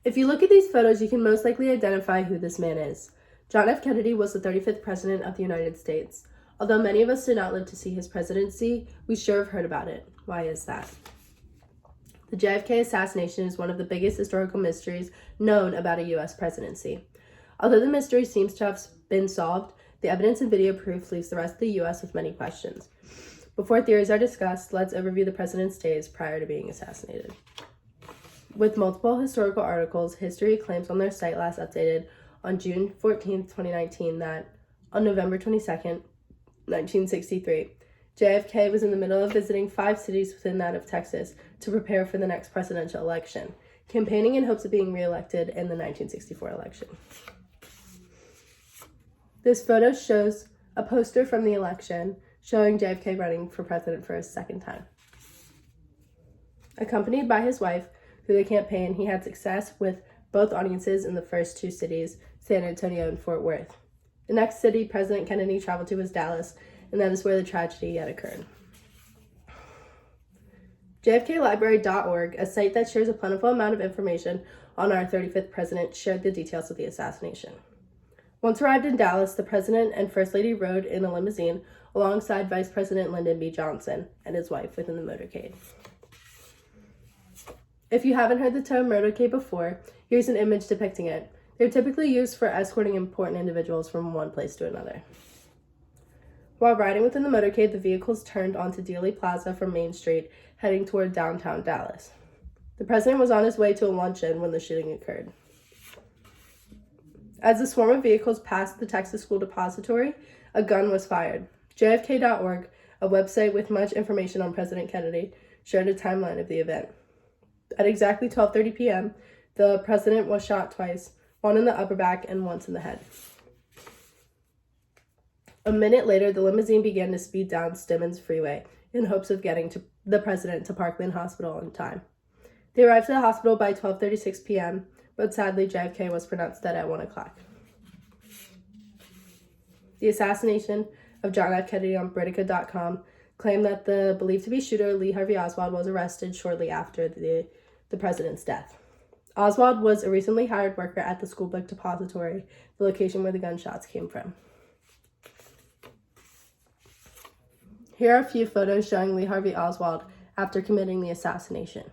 If you look at these photos, you can most likely identify who this man is. John F. Kennedy was the 35th President of the United States. Although many of us did not live to see his presidency, we sure have heard about it. Why is that? The JFK assassination is one of the biggest historical mysteries known about a U.S. presidency. Although the mystery seems to have been solved, the evidence and video proof leaves the rest of the U.S. with many questions. Before theories are discussed, let's overview the president's days prior to being assassinated. With multiple historical articles, History claims on their site last updated on June 14, 2019 that on November 22nd, 1963, JFK was in the middle of visiting 5 cities within that of Texas to prepare for the next presidential election, campaigning in hopes of being reelected in the 1964 election. This photo shows a poster from the election showing JFK running for president for a second time. Accompanied by his wife, through the campaign, he had success with both audiences in the first 2 cities, San Antonio and Fort Worth. The next city President Kennedy traveled to was Dallas, and that is where the tragedy had occurred. JFKlibrary.org, a site that shares a plentiful amount of information on our 35th president, shared the details of the assassination. Once arrived in Dallas, the president and First Lady rode in a limousine alongside Vice President Lyndon B. Johnson and his wife within the motorcade. If you haven't heard the term motorcade before, here's an image depicting it. They're typically used for escorting important individuals from one place to another. While riding within the motorcade, the vehicles turned onto Dealey Plaza from Main Street, heading toward downtown Dallas. The president was on his way to a luncheon when the shooting occurred. As the swarm of vehicles passed the Texas School Depository, a gun was fired. JFK.org, a website with much information on President Kennedy, shared a timeline of the event. At exactly 12:30 p.m., the president was shot twice, one in the upper back and once in the head. A minute later, the limousine began to speed down Stemmons Freeway in hopes of getting to the president to Parkland Hospital on time. They arrived at the hospital by 12:36 p.m., but sadly, JFK was pronounced dead at 1 o'clock. The assassination of John F. Kennedy on Britica.com claimed that the believed-to-be shooter, Lee Harvey Oswald, was arrested shortly after the president's death. Oswald was a recently hired worker at the school book depository, the location where the gunshots came from. Here are a few photos showing Lee Harvey Oswald after committing the assassination.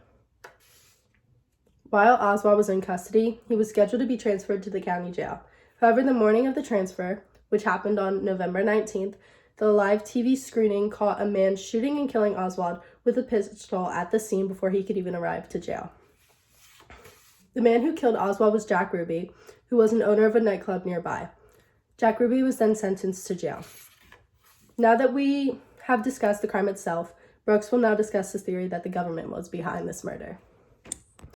While Oswald was in custody, he was scheduled to be transferred to the county jail. However, the morning of the transfer, which happened on November 19th, the live TV screening caught a man shooting and killing Oswald with a pistol at the scene before he could even arrive to jail. The man who killed Oswald was Jack Ruby, who was an owner of a nightclub nearby. Jack Ruby was then sentenced to jail. Now that we have discussed the crime itself, Brooks will now discuss his theory that the government was behind this murder.